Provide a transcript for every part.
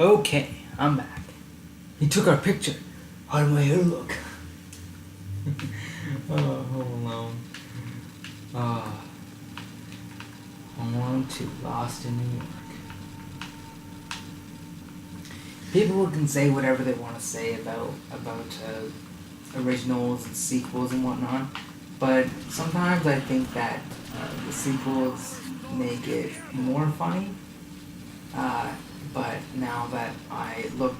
Okay, I'm back. He took our picture. How did my hair look? Home Alone. Ah, Home Alone 2, Lost in New York. People can say whatever they want to say about originals and sequels and whatnot, but sometimes I think that the sequels make it more funny. But now that I look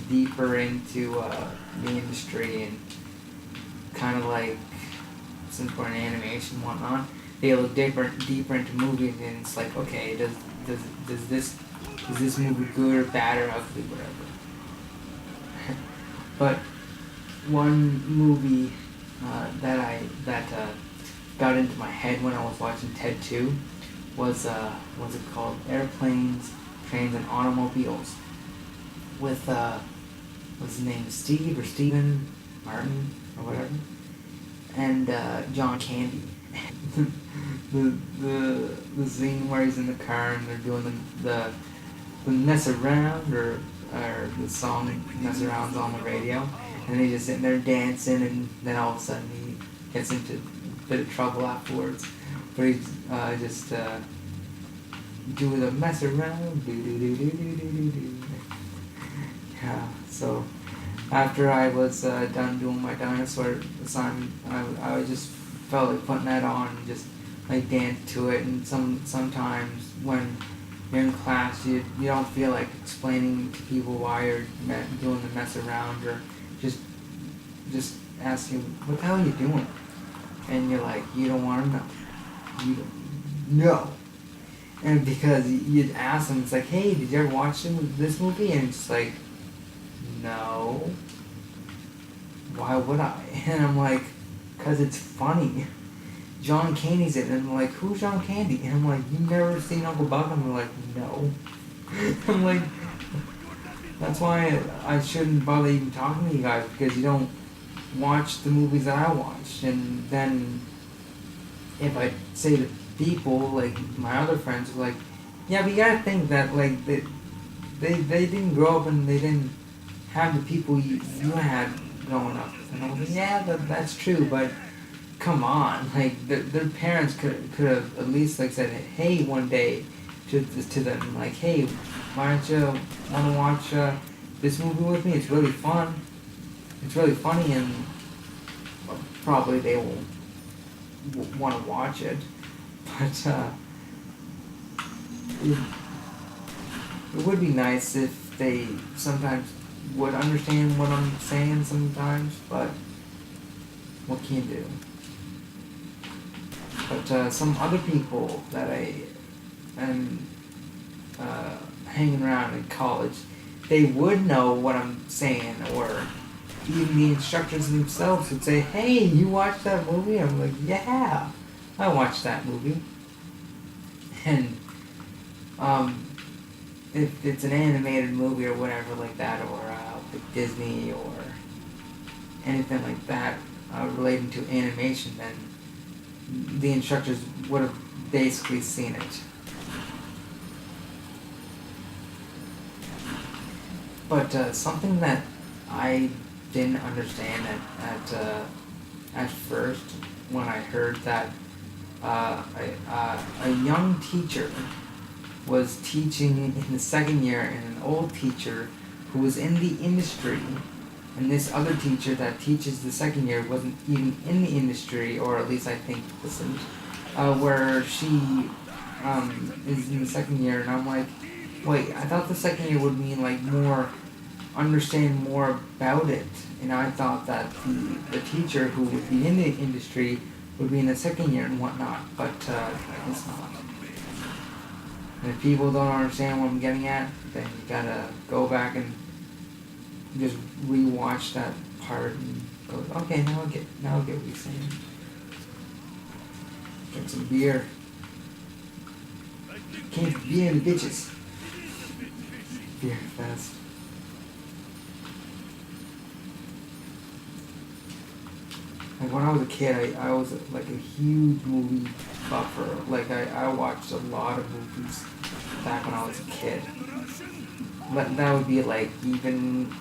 deeper into the industry and kind of like since we're in animation and whatnot, they look deeper into movies, and it's like, okay, does this is this movie good or bad or ugly, whatever. But one movie that got into my head when I was watching Ted 2 was it called Airplanes, Trains, and Automobiles with what's his name, Steve or Steven Martin or whatever, and John Candy. the scene where he's in the car and they're doing the mess around, or the song mess around's on the radio, and they just sitting there dancing, and then all of a sudden he gets into a bit of trouble afterwards, but he's just do the mess around, do. Yeah, so after I was done doing my dinosaur assignment, I just felt like putting that on and just like dance to it. And sometimes when you're in class, you don't feel like explaining to people why you're doing the mess around, or just asking what the hell are you doing, and you're like, you don't want to know, you don't know. And because you'd ask them, it's like, hey, did you ever watch this movie? And it's like, no. Why would I? And I'm like, because it's funny. John Candy's in it. And I'm like, who's John Candy? And I'm like, you never seen Uncle Buck? And they're like, no. I'm like, that's why I shouldn't bother even talking to you guys, because you don't watch the movies that I watch. And then if I say to people, like my other friends, are like, yeah, but you gotta think that like they didn't grow up and they didn't have the people you had growing up. And I was like, yeah, that's true, but come on, like their parents could have at least like said, hey, one day to them, like, hey, why don't you want to watch this movie with me? It's really fun. It's really funny, and well, probably they will want to watch it. But it would be nice if they sometimes would understand what I'm saying sometimes, but what can you do? But some other people that I am hanging around in college, they would know what I'm saying, or even the instructors themselves would say, hey, you watched that movie? I'm like, yeah, I watched that movie. And if it's an animated movie or whatever like that, or like Disney or anything like that relating to animation, then the instructors would have basically seen it. But something that I didn't understand at first when I heard that a young teacher was teaching in the second year, and an old teacher who was in the industry, and this other teacher that teaches the second year wasn't even in the industry, or at least I think wasn't, where she is in the second year, and I'm like, wait, I thought the second year would mean like more, understand more about it, and I thought that the teacher who would be in the industry would be in the second year and whatnot, but it's not. And if people don't understand what I'm getting at, then you gotta go back and just rewatch that part and go, okay, now I get what you're saying. Drink some beer. Can't be any bitches. Beer fest. Like when I was a kid, I was like a huge movie buffer. Like I watched a lot of movies back when I was a kid. But that would be like even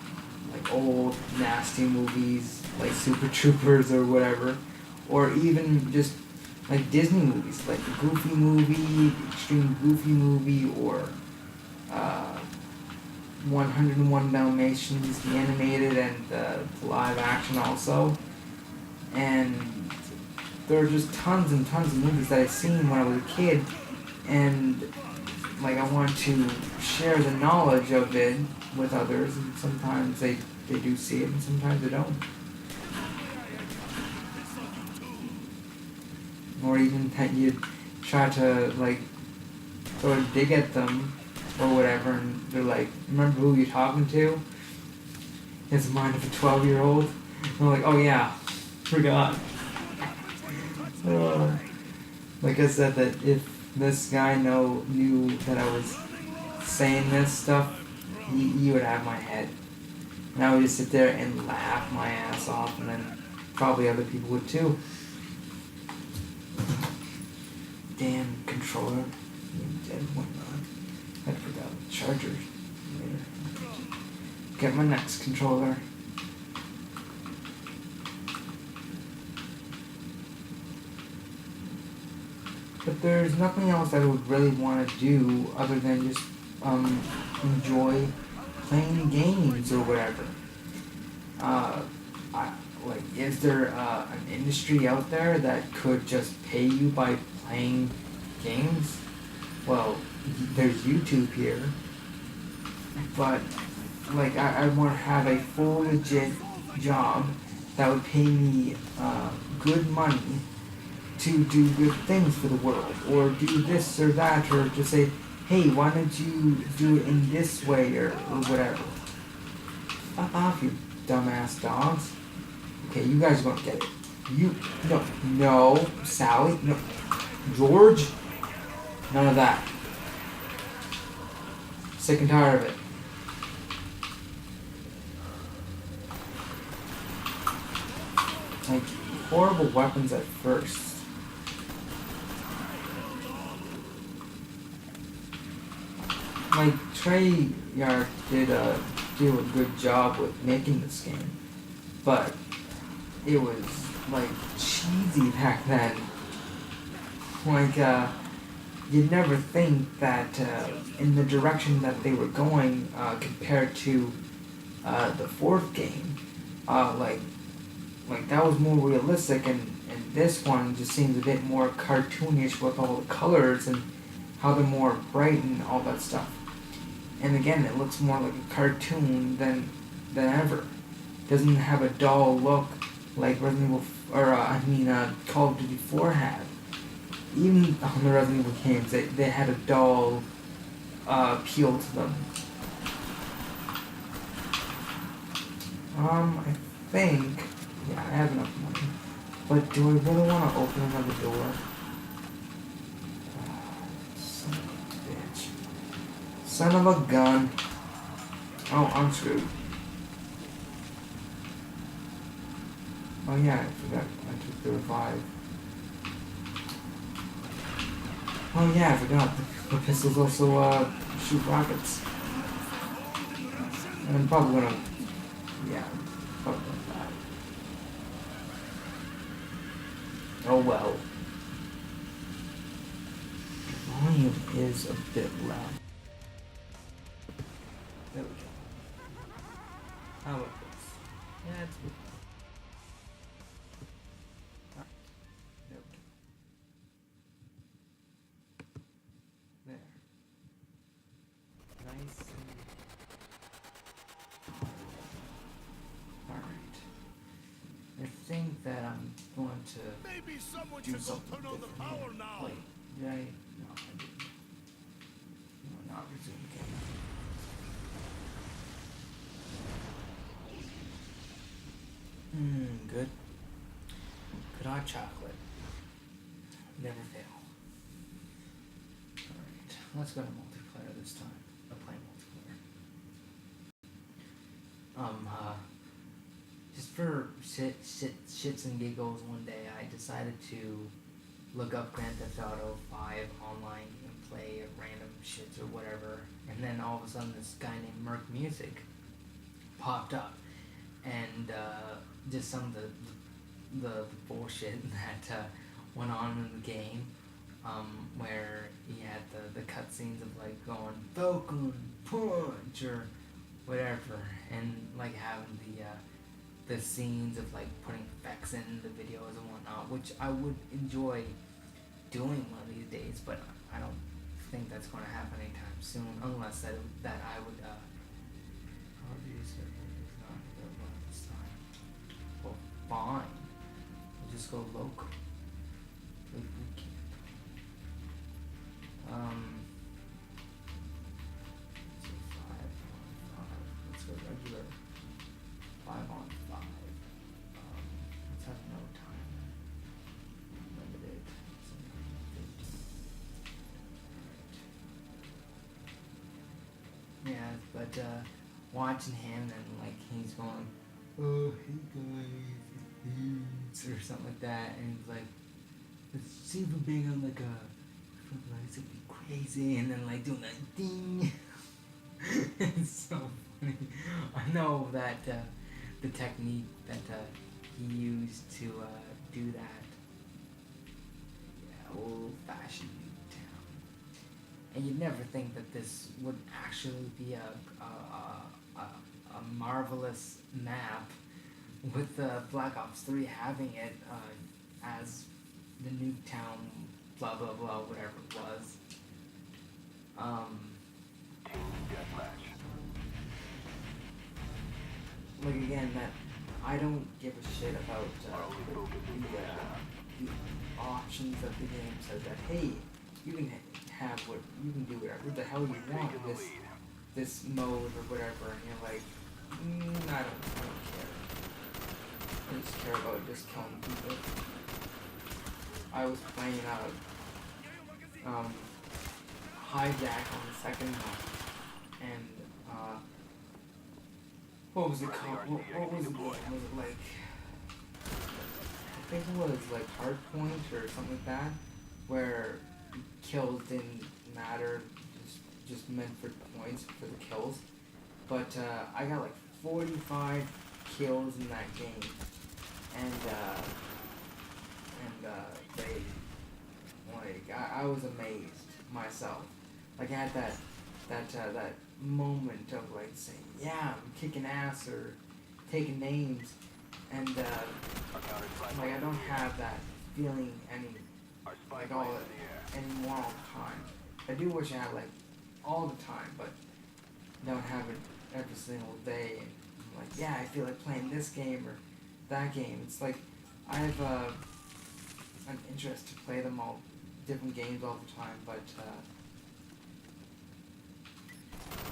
like old nasty movies like Super Troopers or whatever, or even just like Disney movies like the Goofy movie, the Extreme Goofy movie, or uh, 101 Dalmatians, the animated and the live action also. And there are just tons and tons of movies that I've seen when I was a kid, and like I want to share the knowledge of it with others, and sometimes they do see it and sometimes they don't. Or even that you try to like sort of dig at them or whatever, and they're like, remember who you're talking to? It's the mind of a 12-year-old. And I'm like, oh yeah, forgot. Uh, like I said, that if this guy knew that I was saying this stuff, he would have my head. And I would just sit there and laugh my ass off, and then probably other people would too. Damn controller. Dead one. I forgot the charger later. Get my next controller. But there's nothing else I would really want to do other than just enjoy playing games or whatever. Uh, like, is there an industry out there that could just pay you by playing games? Well, there's YouTube here, but like I want to have a full legit job that would pay me good money to do good things for the world, or do this or that, or just say, hey, why don't you do it in this way, or whatever. Fuck off, you dumbass dogs. Okay, you guys won't get it. No, Sally, no, George, none of that. Sick and tired of it. Like, horrible weapons at first. Like, Treyarch did do a good job with making this game, but it was like cheesy back then. Like, you'd never think that in the direction that they were going compared to the fourth game, like that was more realistic, and this one just seems a bit more cartoonish with all the colors and how they're more bright and all that stuff. And again, it looks more like a cartoon than ever. Doesn't have a dull look like Resident Evil, Call of Duty 4 had. Even on the Resident Evil games, they had a dull appeal to them. I think, yeah, I have enough money. But do I really want to open another door? Son of a bitch. Son of a gun. Oh, I'm screwed. Oh yeah, I forgot. I took the revive. Oh yeah, I forgot. The pistols also shoot rockets. And I'm probably gonna... Yeah, probably gonna die. Oh well. The volume is a bit loud. There we go. How about this? Yeah, it's good. Alright. There we go. There. Nice and... Alright. I think that I'm going to Maybe someone do should go something turn on the different here. power now. Wait, did I? No, I didn't. No, not resume game. Good. Good hot chocolate. Never fail. Alright, let's go to multiplayer this time. I'll play multiplayer. Just for shits and giggles one day, I decided to look up Grand Theft Auto 5 online and play random shits or whatever, and then all of a sudden this guy named Merc Music popped up, and just some of the bullshit that went on in the game, where he had the cutscenes of like going Falcon Punch or whatever, and like having the scenes of like putting effects in the videos and whatnot, which I would enjoy doing one of these days, but I don't think that's going to happen anytime soon, unless that I would Call of Duty server is not available at this time. Well, fine. We'll just go local. Play boot camp. So 5-on-5. Let's go regular. 5-on-5. Let's have no time. Limited. 15. Yeah, but watching him and like he's going, oh hey guys, or something like that, and he's like, let's see if we're being on like a lights would be crazy, and then like doing that ding. It's so funny. I know that the technique that he used to do that. Yeah, old-fashioned Newtown. And you'd never think that this would actually be a marvelous map, with Black Ops 3 having it as the Nuketown blah blah blah whatever it was. Like again, that I don't give a shit about the options of the game says that hey, you can have what you can do whatever the hell you want with this mode or whatever, and you're like, I don't care. I just care about just killing people. I was playing Hijack on the second one, and what was it called? What was it? Was it like? I think it was like Hardpoint or something like that, where kills didn't matter, just meant for points for the kills. But I got like 45 kills in that game, and they like I was amazed myself. Like I had that moment of like saying, yeah, I'm kicking ass or taking names, and like I don't have that feeling anymore all the time. I do wish I had like all the time, but don't have it every single day. And I'm like, yeah, I feel like playing this game or that game. It's like I have an interest to play them all, different games all the time, but it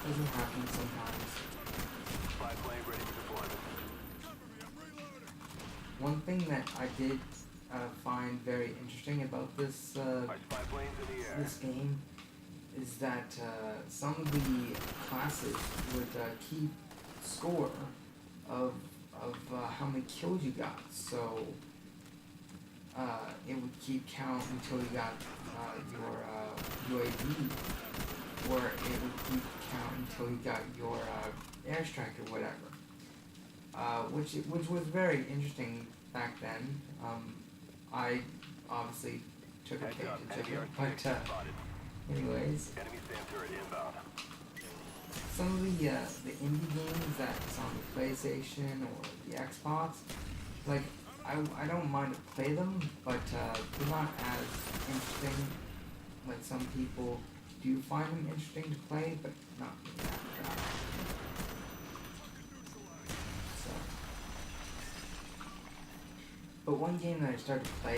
doesn't happen sometimes. Spy plane ready for deployment. One thing that I did find very interesting about this Our spy planes in the air. this game is that some of the classes would keep score of how many kills you got. So it would keep count until you got your UAV, or it would keep count until you got your airstrike or whatever. Which was very interesting back then. I obviously took advantage of it, but anyways, Enemy SAM turret inbound. some of the indie games that's on the PlayStation or the Xbox, like I don't mind to play them, but they're not as interesting. Like some people do find them interesting to play, but not that. But one game that I started to play, I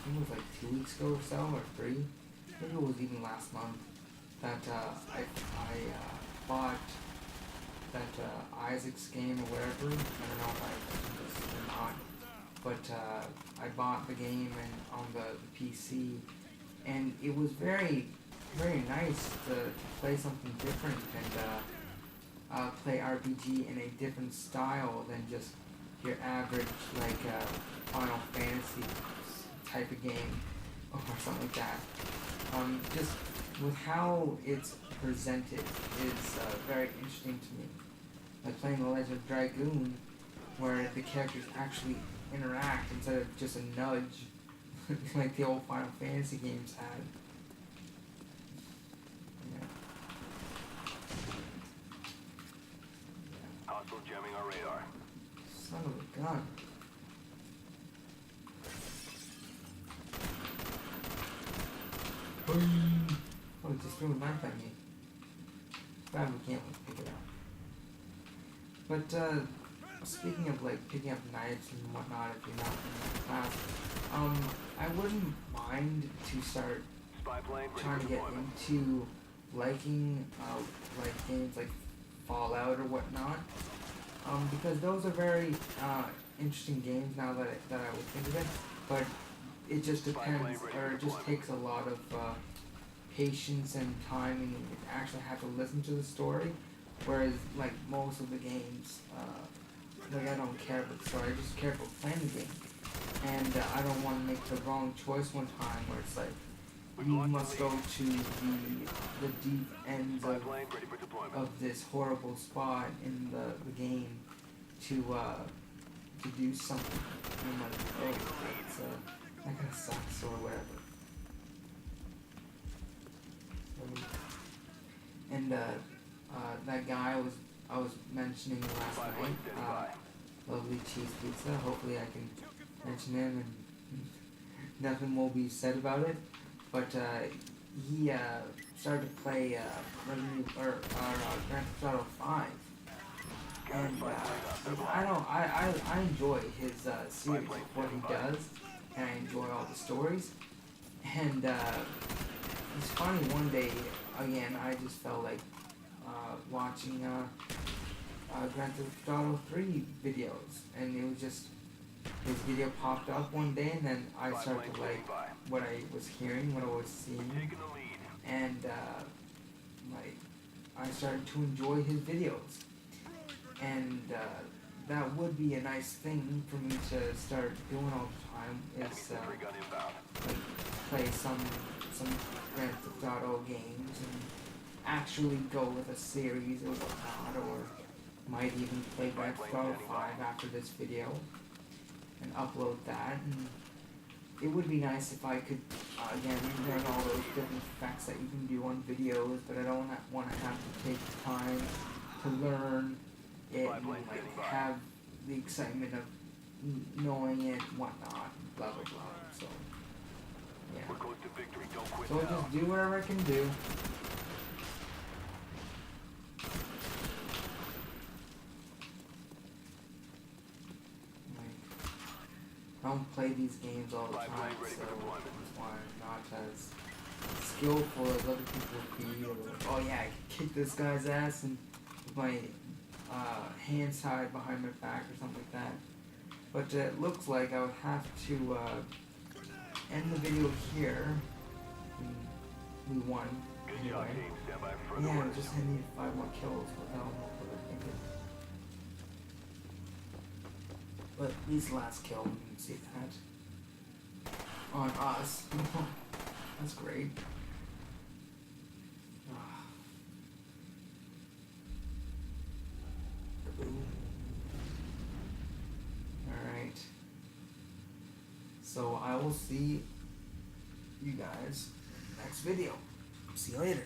think it was like 2 weeks ago or so, or 3. Maybe it was even last month. That I bought that Isaac's game or whatever. I don't know if I mentioned this or not, but I bought the game on the PC, and it was very, very nice to play something different and play RPG in a different style than just your average like Final Fantasy type of game. or something like that. Just with how it's presented is very interesting to me. Like playing The Legend of Dragoon, where the characters actually interact instead of just a nudge, like the old Final Fantasy games had. Yeah. Hostile jamming our radar. Son of a gun. Oh, it just threw a knife at me. Glad we can't pick it up. But, speaking of, like, picking up knives and whatnot if you're not in class, I wouldn't mind to start Spy plane ready trying for to get deployment. into liking, like, games like Fallout or whatnot. Because those are very, interesting games now that I would think of it. But it just depends, or it just takes a lot of, patience and time, and you actually have to listen to the story. Whereas, like, most of the games, like, I don't care about the story, I just care about playing the game. And I don't want to make the wrong choice one time where it's like, you must go to the deep ends Spy plane ready for deployment. of this horrible spot in the game to do something. And I'm like, oh, that's, that kind of sucks or whatever. And that guy I was mentioning last Spy plane night, standing by. Lovely Cheese Pizza. Hopefully I can mention him and nothing will be said about it. But he started to play Grand Theft Auto 5. And I enjoy his series, what he does, and I enjoy all the stories. And it's funny, one day, again, I just felt like watching Grand Theft Auto 3 videos, and it was just, his video popped up one day, and then I started to like what I was hearing, what I was seeing, Taking the lead. and like, I started to enjoy his videos. And that would be a nice thing for me to start doing all the time, Enemy is sentry gun inbound. like play some Grand Theft Auto games and actually go with a series or whatnot, or might even play Grand Theft Auto 5 after this video and upload that. And it would be nice if I could again learn all those different effects that you can do on videos, but I don't want to have to take the time to learn it and like have the excitement of knowing it and whatnot, blah blah blah. So We're yeah. close to victory. Don't quit So I'll now. just do whatever I can do. Like, I don't play these games all the Spy time, plane ready so for deployment. that's why I'm not as skillful as other people would be. Or, oh yeah, I can kick this guy's ass and with my hands tied behind my back or something like that. But it looks like I would have to end the video here. We won. Good job, Anyway. team. Stand by for further Yeah, orders. just I need 5 more kills without thinking. But at least last kill, you can see that. On us. That's great. Ah. Alright. So I will see you guys next video. See you later.